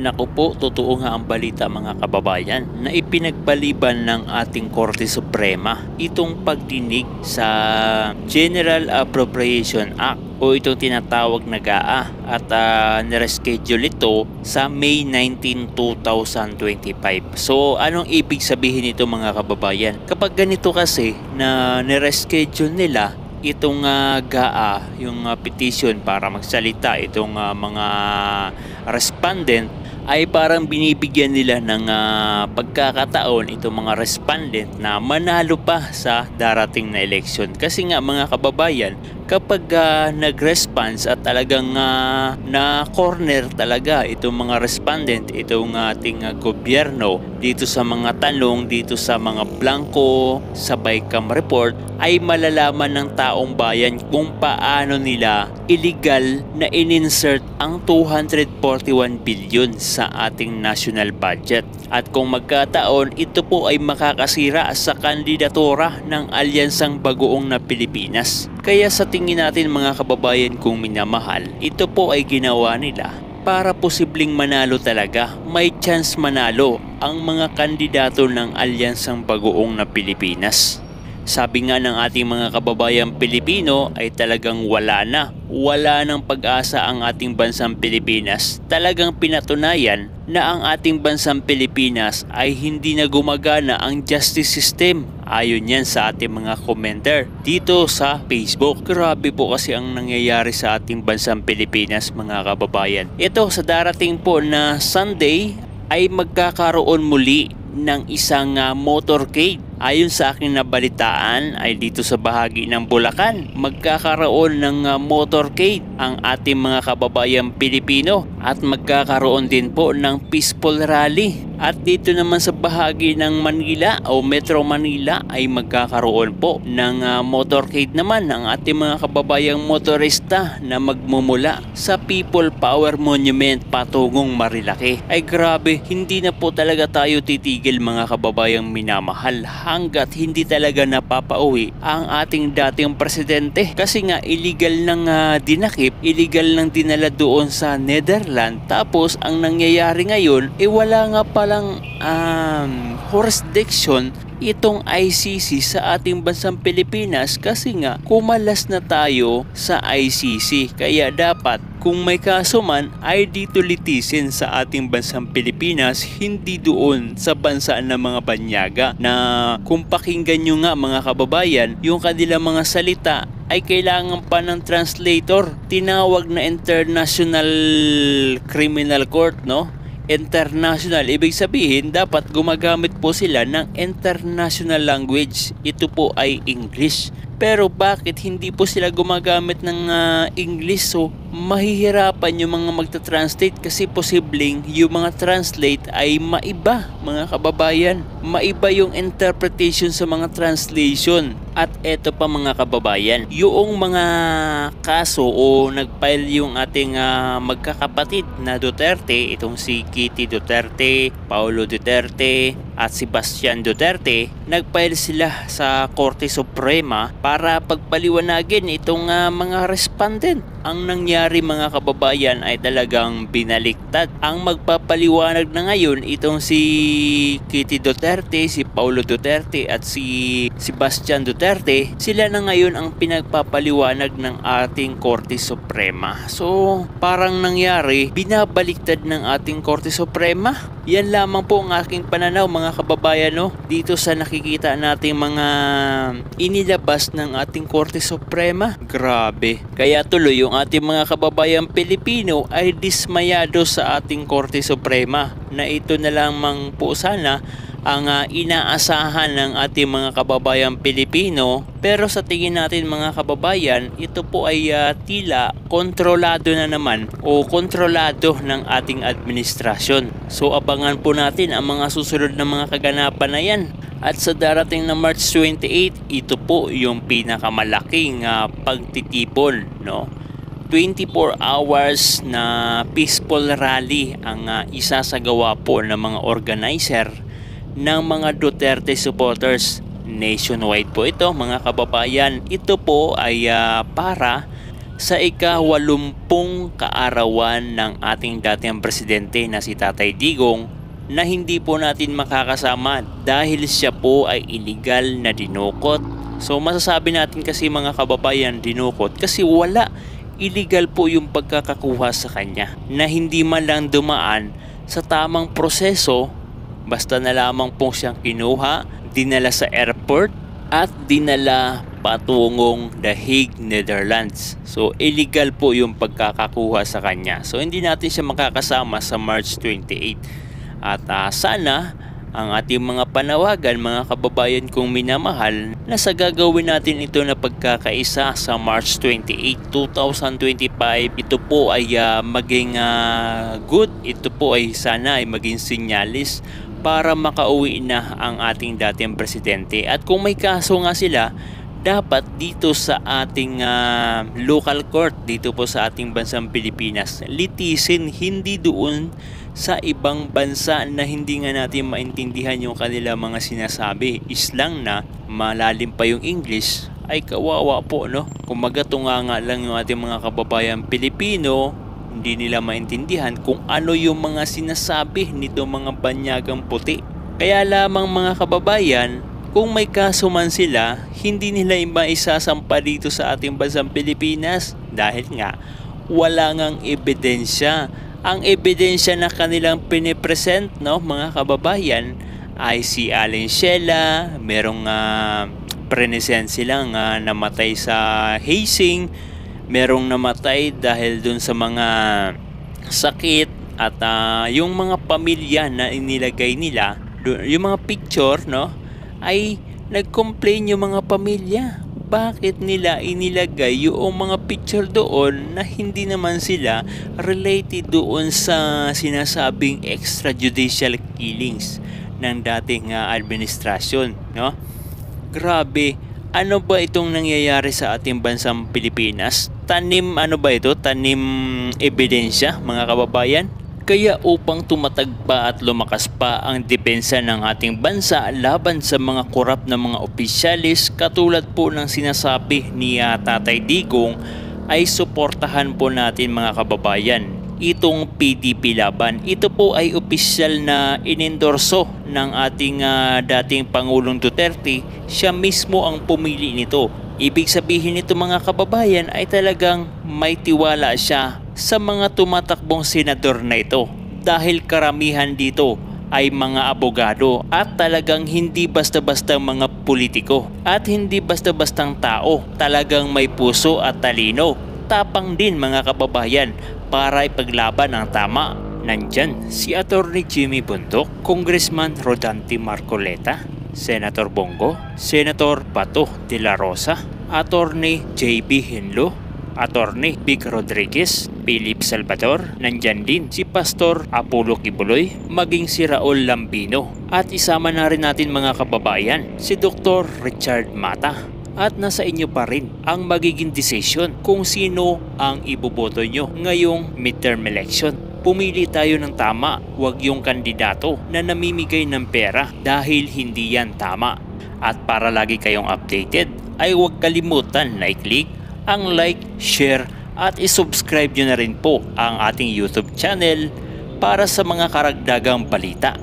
Naku po, totoo nga ang balita mga kababayan na ipinagpaliban ng ating Korte Suprema itong pagdinig sa General Appropriation Act o itong tinatawag na GAA at nireschedule ito sa May 19, 2025. So anong ibig sabihin nito mga kababayan? Kapag ganito kasi na nireschedule nila itong GAA, yung petition para magsalita itong mga respondent, ay parang binibigyan nila ng pagkakataon itong mga respondent na manalo pa sa darating na eleksyon. Kasi nga mga kababayan, kapag nag-response at talagang na corner talaga itong mga respondent, itong ating gobyerno dito sa mga tanong, dito sa mga blanco sa BICAM report, ay malalaman ng taong bayan kung paano nila illegal na in-insert ang 241 billion sa ating national budget. At kung magkataon, ito po ay makakasira sa kandidatura ng Alyansang Bagoong na Pilipinas. Kaya sa tingin natin mga kababayan kong minamahal, ito po ay ginawa nila para posibleng manalo talaga. May chance manalo ang mga kandidato ng Alyansang Bagoong na Pilipinas. Sabi nga ng ating mga kababayang Pilipino ay talagang wala ng pag-asa ang ating bansang Pilipinas. Talagang pinatunayan na ang ating bansang Pilipinas ay hindi na gumagana ang justice system. Ayon yan sa ating mga commenter dito sa Facebook. Grabe po kasi ang nangyayari sa ating bansang Pilipinas mga kababayan. Ito sa darating po na Sunday ay magkakaroon muli ng isang motorcade. Ayon sa aking nabalitaan ay dito sa bahagi ng Bulacan, magkakaroon ng motorcade ang ating mga kababayang Pilipino at magkakaroon din po ng peaceful rally. At dito naman sa bahagi ng Manila o Metro Manila ay magkakaroon po ng motorcade naman ang ating mga kababayang motorista na magmumula sa People Power Monument patungong Marilake. Ay grabe, hindi na po talaga tayo titigil mga kababayang minamahal hanggat hindi talaga napapauwi ang ating dating presidente. Kasi nga illegal nang dinakip, illegal nang dinala doon sa Netherlands. Tapos ang nangyayari ngayon wala nga palang jurisdiction itong ICC sa ating bansang Pilipinas kasi nga kumalas na tayo sa ICC. Kaya dapat kung may kaso man ay dito litisin sa ating bansang Pilipinas, hindi doon sa bansa ng mga banyaga na kung pakinggan nyo nga mga kababayan, yung kanilang mga salita ay kailangan pa ng translator. Tinawag na International Criminal Court, no? International, ibig sabihin dapat gumagamit po sila ng international language. Ito po ay English. Pero bakit hindi po sila gumagamit ng English? So mahihirapan yung mga magta-translate kasi posibleng yung mga translate ay maiba mga kababayan. Maiba yung interpretation sa mga translation. At eto pa mga kababayan, yung mga kaso o nagfile yung ating magkakapatid na Duterte, itong si Kitty Duterte, Paulo Duterte at Sebastian Duterte, nagfile sila sa Korte Suprema para pagpaliwanagin itong mga respondent. Ang nangyari mga kababayan ay talagang binaliktad. Ang magpapaliwanag na ngayon itong si Kitty Duterte, si Paulo Duterte at si Sebastian Duterte, sila na ngayon ang pinagpapaliwanag ng ating Korte Suprema. So parang nangyari, binabaliktad ng ating Korte Suprema. Yan lamang po ang aking pananaw mga kababayan, no? Dito sa nakikita nating mga inilabas ng ating Korte Suprema. Grabe. Kaya tuloy yung ating mga kababayang Pilipino ay dismayado sa ating Korte Suprema na ito na lamang po sana ang inaasahan ng ating mga kababayang Pilipino. Pero sa tingin natin mga kababayan, ito po ay tila kontrolado na naman o kontrolado ng ating administrasyon. So abangan po natin ang mga susunod na mga kaganapan na yan. At sa darating na March 28, ito po yung pinakamalaking pagtitipon, no? 24 hours na peaceful rally ang isasagawa po ng mga organizer ng mga Duterte supporters. Nationwide po ito mga kababayan. Ito po ay para sa ika-80 kaarawan ng ating dating presidente na si Tatay Digong na hindi po natin makakasama dahil siya po ay illegal na dinukot. So masasabi natin kasi mga kababayan dinukot kasi wala, illegal po yung pagkakakuha sa kanya na hindi man lang dumaan sa tamang proseso. Basta na lamang po siyang kinuha, dinala sa airport at dinala patungong The Hague, Netherlands. So illegal po yung pagkakakuha sa kanya. So hindi natin siya makakasama sa March 28. At sana ang ating mga panawagan, mga kababayan kong minamahal, na sa gagawin natin ito na pagkakaisa sa March 28, 2025, ito po ay maging good. Ito po ay sana ay maging sinyalis para makauwi na ang ating dating presidente. At kung may kaso nga sila, dapat dito sa ating local court, dito po sa ating bansang Pilipinas, litisin, hindi doon sa ibang bansa na hindi nga natin maintindihan yung kanila mga sinasabi. Islang na malalim pa yung English, ay kawawa po, no? Kumaga tunga lang yung ating mga kababayan Pilipino, hindi nila maintindihan kung ano yung mga sinasabi nito mga banyagang puti. Kaya lamang mga kababayan, kung may kaso man sila, hindi nila maisasampa dito sa ating bansang Pilipinas dahil nga wala ngang ebidensya. Ang ebidensya na kanilang pinipresent, no, mga kababayan, ay si Allen Sheila, merong present silang namatay sa hazing, merong namatay dahil dun sa mga sakit, at yung mga pamilya na inilagay nila, yung mga picture, no, ay nag-complain yung mga pamilya. Bakit nila inilagay yung mga picture doon na hindi naman sila related doon sa sinasabing extrajudicial killings ng dating administrasyon, no? Grabe, ano ba itong nangyayari sa ating bansang Pilipinas? Tanim ano ba ito? Tanim ebidensya, mga kababayan? Kaya upang tumatag pa at lumakas pa ang depensa ng ating bansa laban sa mga korap na mga opisyalis katulad po ng sinasabi ni Tatay Digong, ay suportahan po natin mga kababayan itong PDP laban. Ito po ay opisyal na inendorso ng ating dating Pangulong Duterte. Siya mismo ang pumili nito. Ibig sabihin nito mga kababayan ay talagang may tiwala siya sa mga tumatakbong senador na ito dahil karamihan dito ay mga abogado at talagang hindi basta-bastang mga politiko at hindi basta-bastang tao, talagang may puso at talino. Tapang din mga kababayan para ipaglaban ang tama. Nandyan si Attorney Jimmy Bondoc, Congressman Rodante Marcoleta, Senator Bongo, Senator Bato de la Rosa, Attorney JB Henlo, Attorney Vic Rodriguez, Philip Salvador, nandyan din si Pastor Apollo Kibuloy, maging si Raul Lambino, at isama na rin natin mga kababayan si Dr. Richard Mata. At nasa inyo pa rin ang magiging decision kung sino ang iboboto nyo ngayong midterm election. Pumili tayo ng tama, huwag yung kandidato na namimigay ng pera dahil hindi yan tama. At para lagi kayong updated ay huwag kalimutan na i-click ang like, share at isubscribe nyo na rin po ang ating YouTube channel para sa mga karagdagang balita.